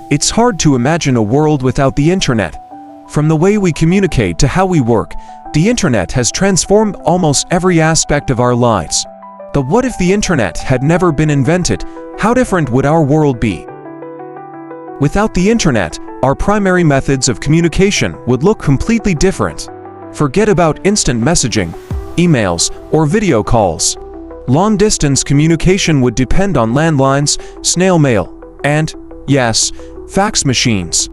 It's hard to imagine a world without the internet. From the way we communicate to how we work, the internet has transformed almost every aspect of our lives. But what if the internet had never been invented? How different would our world be? Without the internet, our primary methods of communication would look completely different. Forget about instant messaging, emails, or video calls. Long-distance communication would depend on landlines, snail mail, and, yes, fax machines.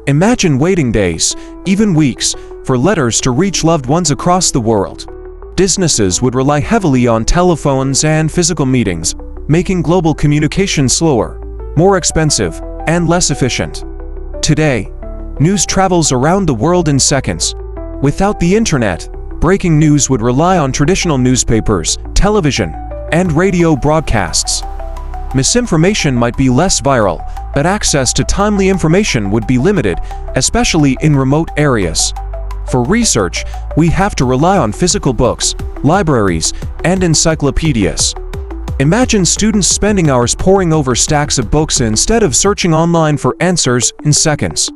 Imagine waiting days, even weeks, for letters to reach loved ones across the world. Businesses would rely heavily on telephones and physical meetings, making global communication slower, more expensive, and less efficient. Today, news travels around the world in seconds. Without the internet, breaking news would rely on traditional newspapers, television, and radio broadcasts. Misinformation might be less viral, but access to timely information would be limited, especially in remote areas. For research, we have to rely on physical books, libraries, and encyclopedias. Imagine students spending hours poring over stacks of books instead of searching online for answers in seconds.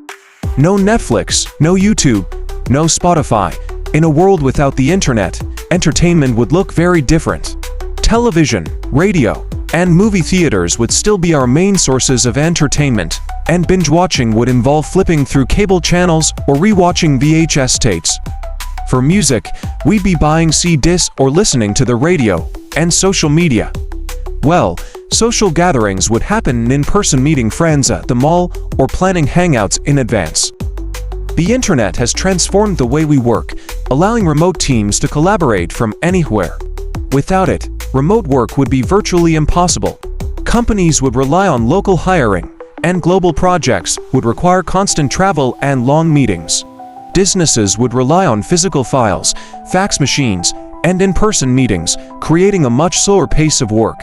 No Netflix, no YouTube, no Spotify. In a world without the internet, entertainment would look very different. Television, radio, and movie theaters would still be our main sources of entertainment, and binge-watching would involve flipping through cable channels or re-watching VHS tapes. For music, we'd be buying CDs or listening to the radio, and social media. Well, social gatherings would happen in-person, meeting friends at the mall or planning hangouts in advance. The internet has transformed the way we work, allowing remote teams to collaborate from anywhere. Without it, remote work would be virtually impossible. Companies would rely on local hiring, and global projects would require constant travel and long meetings. Businesses would rely on physical files, fax machines, and in-person meetings, creating a much slower pace of work.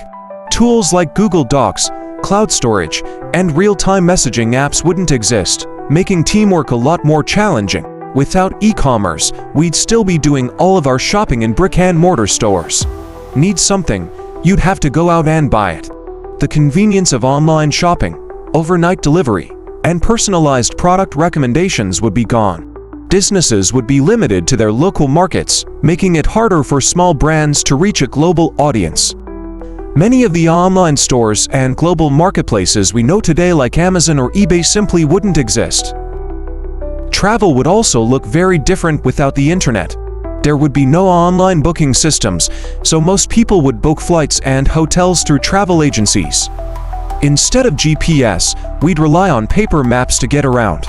Tools like Google Docs, cloud storage, and real-time messaging apps wouldn't exist, making teamwork a lot more challenging. Without e-commerce, we'd still be doing all of our shopping in brick-and-mortar stores. Need something, you'd have to go out and buy it. The convenience of online shopping, overnight delivery, and personalized product recommendations would be gone. Businesses would be limited to their local markets, making it harder for small brands to reach a global audience. Many of the online stores and global marketplaces we know today, like Amazon or eBay, simply wouldn't exist. Travel would also look very different without the internet. There would be no online booking systems, so most people would book flights and hotels through travel agencies. Instead of GPS, we'd rely on paper maps to get around.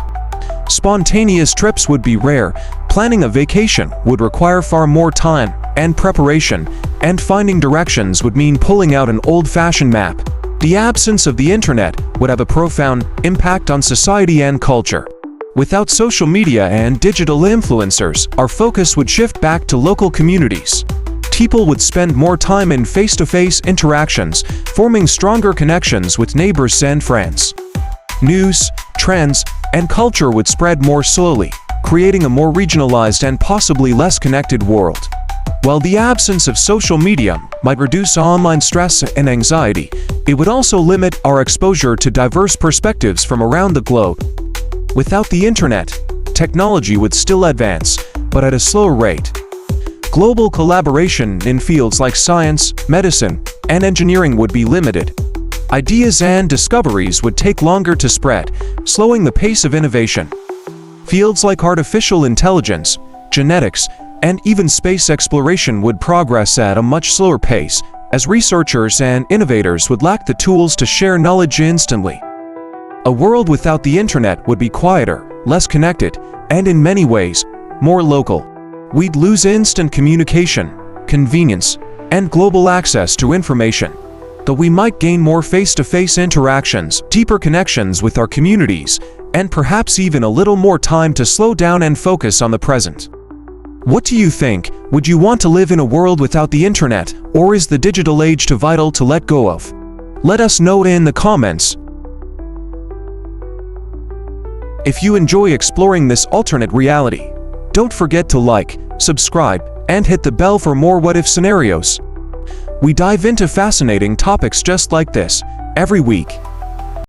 Spontaneous trips would be rare. Planning a vacation would require far more time and preparation, and finding directions would mean pulling out an old-fashioned map. The absence of the internet would have a profound impact on society and culture. Without social media and digital influencers, our focus would shift back to local communities. People would spend more time in face-to-face interactions, forming stronger connections with neighbors and friends. News, trends, and culture would spread more slowly, creating a more regionalized and possibly less connected world. While the absence of social media might reduce online stress and anxiety, it would also limit our exposure to diverse perspectives from around the globe. Without the internet, technology would still advance, but at a slower rate. Global collaboration in fields like science, medicine, and engineering would be limited. Ideas and discoveries would take longer to spread, slowing the pace of innovation. Fields like artificial intelligence, genetics, and even space exploration would progress at a much slower pace, as researchers and innovators would lack the tools to share knowledge instantly. A world without the internet would be quieter, less connected, and in many ways, more local. We'd lose instant communication, convenience, and global access to information. Though we might gain more face-to-face interactions, deeper connections with our communities, and perhaps even a little more time to slow down and focus on the present. What do you think? Would you want to live in a world without the internet, or is the digital age too vital to let go of? Let us know in the comments. If you enjoy exploring this alternate reality, don't forget to like, subscribe, and hit the bell for more what-if scenarios. We dive into fascinating topics just like this every week.